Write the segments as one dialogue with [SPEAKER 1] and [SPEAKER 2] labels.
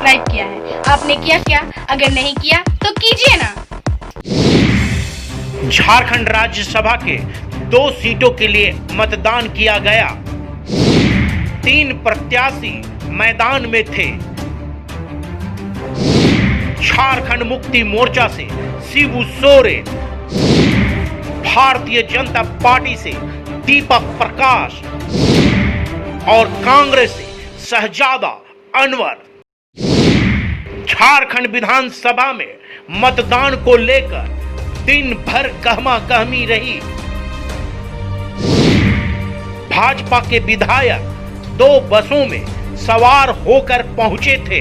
[SPEAKER 1] Subscribe किया है। आपने किया क्या? अगर नहीं किया तो कीजिए ना।
[SPEAKER 2] झारखंड राज्यसभा के 2 सीटों के लिए मतदान किया गया। 3 प्रत्याशी मैदान में थे। झारखंड मुक्ति मोर्चा से शिबू सोरेन, भारतीय जनता पार्टी से दीपक प्रकाश और कांग्रेस से शहजादा अनवर। झारखंड विधानसभा में मतदान को लेकर दिन भर गहमा गहमी रही। भाजपा के विधायक 2 बसों में सवार होकर पहुंचे थे।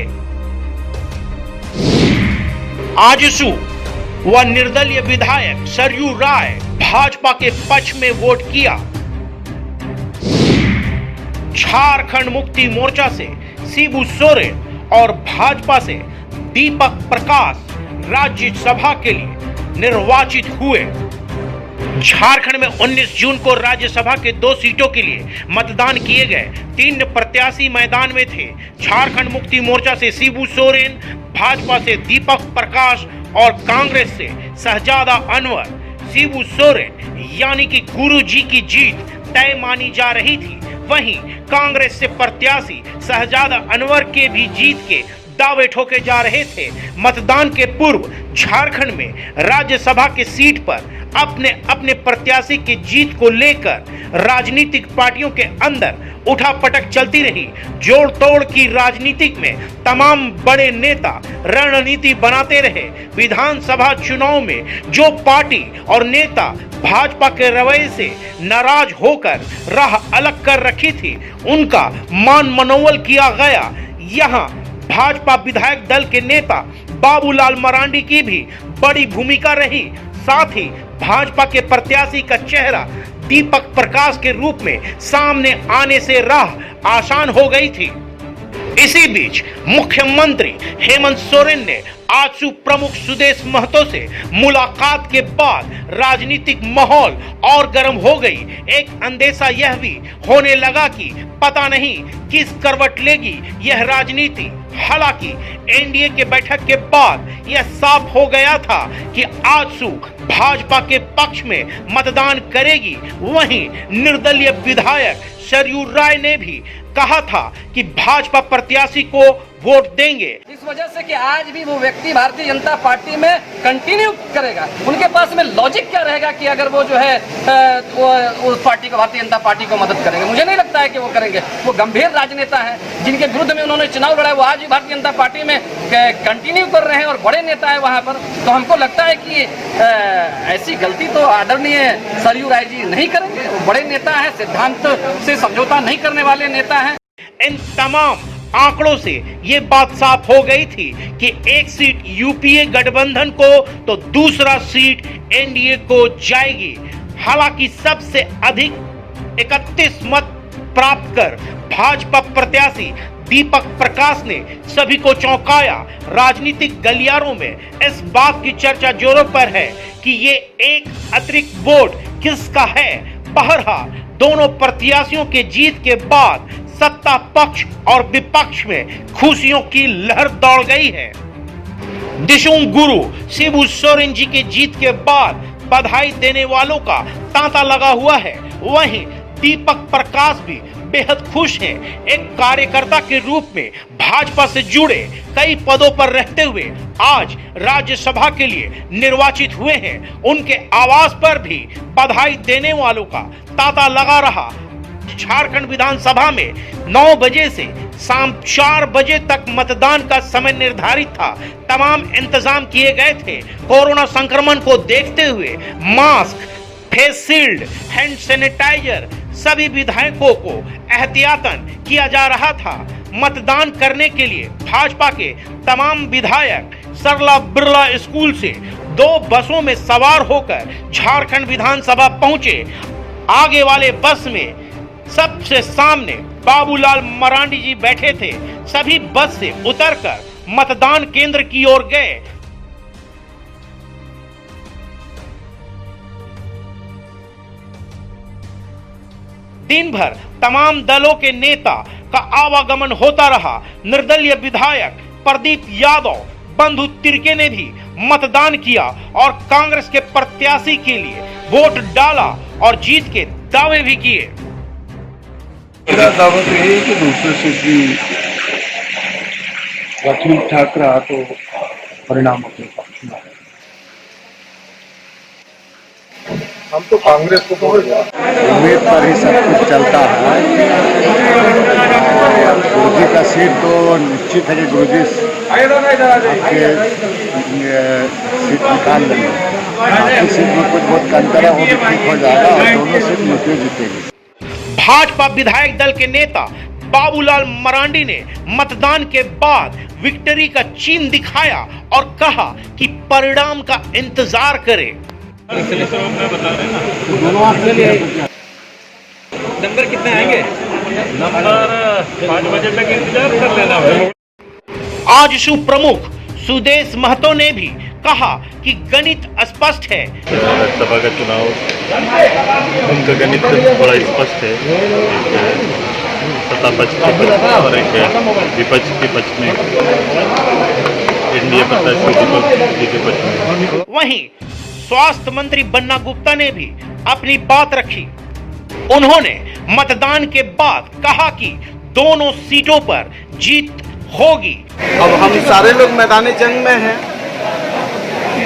[SPEAKER 2] आजसू व निर्दलीय विधायक सरयू राय भाजपा के पक्ष में वोट किया। झारखंड मुक्ति मोर्चा से शिबू सोरेन और भाजपा से दीपक प्रकाश राज्यसभा के लिए निर्वाचित हुए। झारखंड में 19 जून को राज्यसभा के 2 सीटों के लिए मतदान किए गए। 3 प्रत्याशी मैदान में थे। झारखंड मुक्ति मोर्चा से शिबू सोरेन, भाजपा से दीपक प्रकाश और कांग्रेस से शहजादा अनवर। शिबू सोरेन यानी कि गुरु जी की जीत तय मानी जा रही थी। वहीं कांग्रेस से प्रत्याशी शहजादा अनवर के भी जीत के दावे ठोके जा रहे थे। मतदान के पूर्व झारखंड में राज्यसभा के सीट पर अपने अपने प्रत्याशी की जीत को लेकर राजनीतिक पार्टियों के अंदर उठापटक चलती रही। जोड़ तोड़ की राजनीति में तमाम बड़े नेता रणनीति बनाते रहे। विधानसभा चुनाव में जो पार्टी और नेता भाजपा के रवैये से नाराज होकर राह अलग कर रखी थी, उनका मान मनोवल किया गया। यहाँ भाजपा विधायक दल के नेता बाबूलाल मरांडी की भी बड़ी भूमिका रही। साथ ही भाजपा के प्रत्याशी का चेहरा दीपक प्रकाश के रूप में सामने आने से राह आसान हो गई थी। इसी बीच मुख्यमंत्री हेमंत सोरेन ने आजसू प्रमुख सुदेश महतो से मुलाकात के बाद राजनीतिक माहौल और गर्म हो गई। एक अंदेशा यह भी होने लगा कि पता नहीं किस करवट लेगी यह राजनीति। हालांकि एनडीए के बैठक के बाद यह साफ हो गया था कि आजसू भाजपा के पक्ष में मतदान करेगी। वहीं निर्दलीय विधायक सरयू राय ने भी कहा था कि भाजपा प्रत्याशी को वोट देंगे।
[SPEAKER 3] इस वजह से कि आज भी वो व्यक्ति भारतीय जनता पार्टी में कंटिन्यू करेगा। उनके पास में लॉजिक क्या रहेगा कि अगर वो जो है उस पार्टी को, भारतीय जनता पार्टी को मदद करेंगे? मुझे नहीं लगता है कि वो करेंगे। वो गंभीर राजनेता है जिनके विरुद्ध में उन्होंने चुनाव लड़ा, वो आज भी भारतीय जनता पार्टी में कंटिन्यू कर रहे हैं और बड़े नेता है वहां पर। तो हमको लगता है कि ऐसी गलती तो आदरणीय सरयू राय जी नहीं करेंगे। वो बड़े नेता है, सिद्धांत से समझौता नहीं करने वाले नेता है।
[SPEAKER 2] इन तमाम आंकड़ों से ये बात साफ हो गई थी कि एक सीट यूपीए गठबंधन को तो दूसरा सीट एनडीए को जाएगी। हालांकि सबसे अधिक 31 मत प्राप्त कर भाजपा प्रत्याशी दीपक प्रकाश ने सभी को चौंकाया। राजनीतिक गलियारों में इस बात की चर्चा जोरों पर है कि ये एक अतिरिक्त वोट किसका है। बहरहाल दोनों प्रत्याशियों के जीत के बाद सत्ता पक्ष और विपक्ष में खुशियों की लहर दौड़ गई है। दिशुंग गुरु शिबू सोरेन जी के जीत के बाद बधाई देने वालों का तांता लगा हुआ है। वहीं दीपक प्रकाश भी बेहद खुश हैं। एक कार्यकर्ता के रूप में भाजपा से जुड़े कई पदों पर रहते हुए आज राज्यसभा के लिए निर्वाचित हुए हैं। उनके आवास पर भी बधाई देने वालों का तांता लगा रहा। झारखंड विधानसभा में 9 बजे से शाम 4 बजे तक मतदान का समय निर्धारित था। तमाम इंतजाम किए गए थे। कोरोना संक्रमण को देखते हुए mask, face shield, hand sanitiser सभी विधायकों को एहतियातन किया जा रहा था। मतदान करने के लिए भाजपा के तमाम विधायक सरला बिरला स्कूल से 2 बसों में सवार होकर झारखंड विधानसभा पहुंचे। आगे वाले बस में सबसे सामने बाबूलाल मरांडी जी बैठे थे। सभी बस से उतरकर मतदान केंद्र की ओर गए। दिन भर तमाम दलों के नेता का आवागमन होता रहा। निर्दलीय विधायक प्रदीप यादव बंधु तिर्के ने भी मतदान किया और कांग्रेस के प्रत्याशी के लिए वोट डाला और जीत के दावे भी किए।
[SPEAKER 4] मेरा दावा तो यही है कि दूसरे से भी ठीक ठाक रहा तो परिणाम अपने पक्ष में है। हम तो कांग्रेस को उम्मीद पर ही सब कुछ चलता है। गुरुजी का सीट तो निश्चित है कि गुरुजी आपके सीट निकाल लेंगे। आपकी सीट में कुछ बहुत अंतर है, वो भी ठीक हो जाएगा और दोनों सीट यूपीए जीतेगी।
[SPEAKER 2] भाजपा विधायक दल के नेता बाबूलाल मरांडी ने मतदान के बाद विक्ट्री का चिन्ह दिखाया और कहा कि परिणाम का इंतजार करें।
[SPEAKER 3] नंबर कितने आएंगे?
[SPEAKER 4] नंबर 5 बजे तक इंतजार कर लेना है।
[SPEAKER 2] आजसू प्रमुख सुदेश महतो ने भी कहा कि गणित स्पष्ट है।
[SPEAKER 5] सभा का चुनाव उनका गणित बड़ा स्पष्ट है। सत्ता पक्ष के पक्ष में और एक विपक्ष के पक्ष में, एनडीए प्रत्याशी के पक्ष में।
[SPEAKER 2] वहीं स्वास्थ्य मंत्री बन्ना गुप्ता ने भी अपनी बात रखी। उन्होंने मतदान के बाद कहा कि दोनों सीटों पर जीत होगी।
[SPEAKER 6] अब हम सारे लोग मैदानी जंग में हैं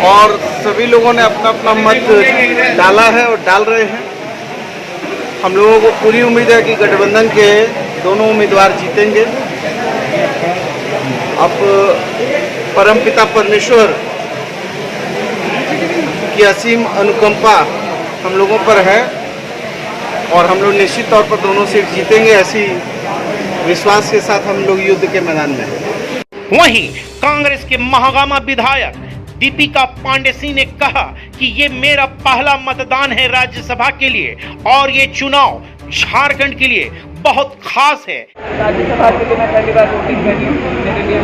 [SPEAKER 6] और सभी लोगों ने अपना अपना मत डाला है और डाल रहे हैं। हम लोगों को पूरी उम्मीद है कि गठबंधन के दोनों उम्मीदवार जीतेंगे। अब परमपिता परमेश्वर की असीम अनुकंपा हम लोगों पर है और हम लोग निश्चित तौर पर दोनों सीट जीतेंगे, ऐसी विश्वास के साथ हम लोग युद्ध के मैदान में हैं।
[SPEAKER 2] वहीं कांग्रेस के महागामा विधायक दीपिका पांडे सिंह ने कहा कि ये मेरा पहला मतदान है राज्यसभा के लिए और ये चुनाव झारखंड के लिए बहुत खास है।
[SPEAKER 7] राज्यसभा के लिए मैं पहली बार वोटिंग कर रही हूँ। मेरे लिए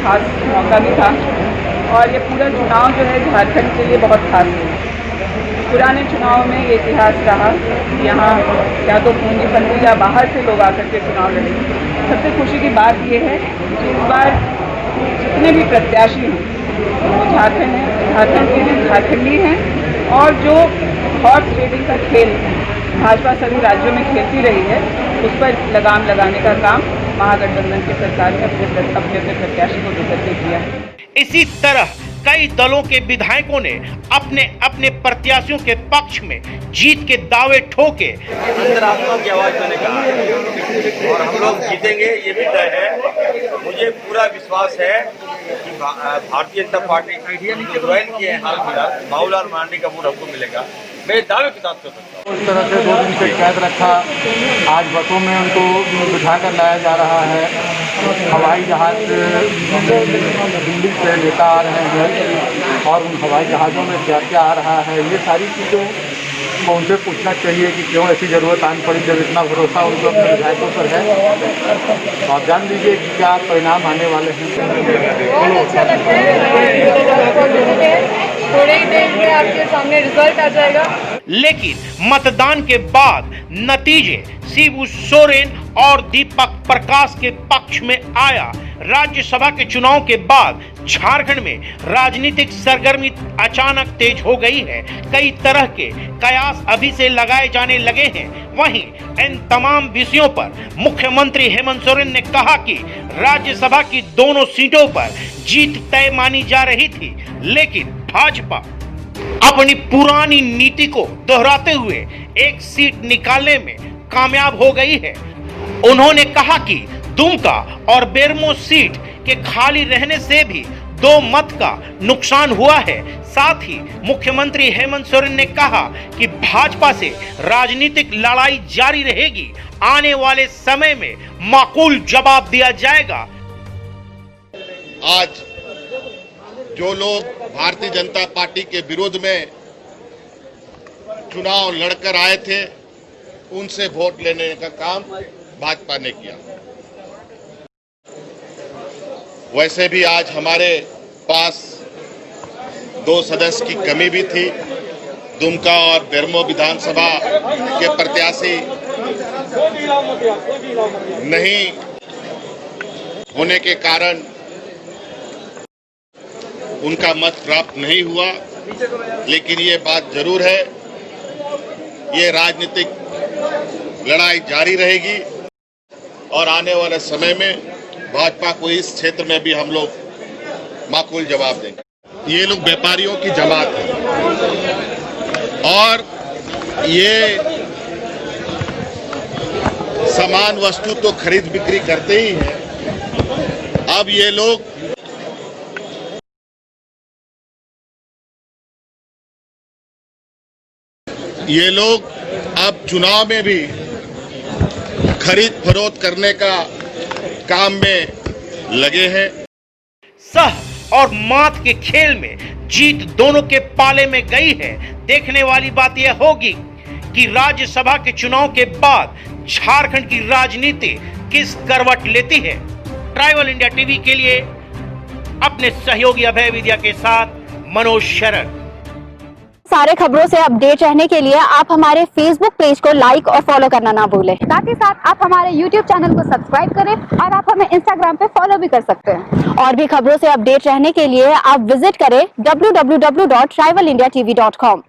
[SPEAKER 7] खास मौका भी था और ये पूरा चुनाव जो है झारखंड के लिए बहुत खास है। पुराने चुनाव में ये इतिहास रहा, यहाँ या तो पूंजीपति या बाहर से लोग आकर के चुनाव लड़े। सबसे खुशी की बात ये है कि इस बार जितने भी प्रत्याशी हैं वो झारखंड हैं, झारखंड के लिए झारखंडी हैं और जो हॉर्स ट्रेडिंग का खेल भाजपा सभी राज्यों में खेलती रही है उस पर लगाम लगाने का काम महागठबंधन की सरकार ने अपने प्रत्याशी को लेकर के किया है।
[SPEAKER 2] इसी तरह कई दलों के विधायकों ने अपने अपने प्रत्याशियों के पक्ष में जीत के दावे ठोके।
[SPEAKER 8] अंतरात्मा की आवाज मैंने कहा और हम लोग जीतेंगे, ये भी तय है। मुझे पूरा विश्वास है कि भारतीय जनता पार्टी ज्वाइन किए हैं हाल फिलहाल, बाबूलाल मरांडी का वोट हमको मिलेगा। मैं दावे के साथ कर सकता हूँ।
[SPEAKER 4] उस तरह से 2 दिन से कैद रखा, आज बसों में उनको बिठा कर लाया जा रहा है। हवाई जहाज दिल्ली से लेकर आ रहे हैं और उन हवाई जहाज़ों में क्या क्या आ रहा है, ये सारी चीज़ों को उनसे पूछना चाहिए कि क्यों ऐसी ज़रूरत आनी पड़ी जब इतना भरोसा उनको अपने विधायकों पर है। तो आप जान लीजिए कि क्या परिणाम आने वाले हैं।
[SPEAKER 7] थोड़े ही देर में आपके सामने रिजल्ट आ जाएगा।
[SPEAKER 2] लेकिन मतदान के बाद नतीजे शिबू सोरेन और दीपक प्रकाश के पक्ष में आया। राज्यसभा के चुनाव के बाद झारखंड में राजनीतिक सरगर्मी अचानक तेज हो गई है। कई तरह के कयास अभी से लगाए जाने लगे हैं। वहीं इन तमाम विषयों पर मुख्यमंत्री हेमंत सोरेन ने कहा कि राज्यसभा की दोनों सीटों पर जीत तय मानी जा रही थी, लेकिन भाजपा अपनी पुरानी नीति को दोहराते हुए एक सीट निकालने में कामयाब हो गई है। उन्होंने कहा कि दुमका और बेरमो सीट के खाली रहने से भी 2 मत का नुकसान हुआ है। साथ ही मुख्यमंत्री हेमंत सोरेन ने कहा कि भाजपा से राजनीतिक लड़ाई जारी रहेगी। आने वाले समय में माकूल जवाब दिया जाएगा।
[SPEAKER 9] आज जो लोग भारतीय जनता पार्टी के विरोध में चुनाव लड़कर आए थे, उनसे वोट लेने का काम भाजपा ने किया। वैसे भी आज हमारे पास 2 सदस्य की कमी भी थी। दुमका और बेरमो विधानसभा के प्रत्याशी नहीं होने के कारण उनका मत प्राप्त नहीं हुआ, लेकिन ये बात जरूर है, ये राजनीतिक लड़ाई जारी रहेगी और आने वाले समय में भाजपा को इस क्षेत्र में भी हम लोग माकूल जवाब देंगे। ये लोग व्यापारियों की जमात है और ये सामान वस्तु तो खरीद बिक्री करते ही हैं। अब ये लोग अब चुनाव में भी खरीद फरोख्त करने का काम में लगे हैं।
[SPEAKER 2] सह और मात के खेल में जीत दोनों के पाले में गई है। देखने वाली बात यह होगी कि राज्यसभा के चुनाव के बाद झारखंड की राजनीति किस करवट लेती है। ट्राइबल इंडिया टीवी के लिए अपने सहयोगी अभय विद्या के साथ मनोज शरण।
[SPEAKER 10] सारे खबरों से अपडेट रहने के लिए आप हमारे फेसबुक पेज को लाइक और फॉलो करना ना भूलें। साथ ही साथ आप हमारे यूट्यूब चैनल को सब्सक्राइब करें और आप हमें इंस्टाग्राम पे फॉलो भी कर सकते हैं। और भी खबरों से अपडेट रहने के लिए आप विजिट करें www.tribalindiatv.com।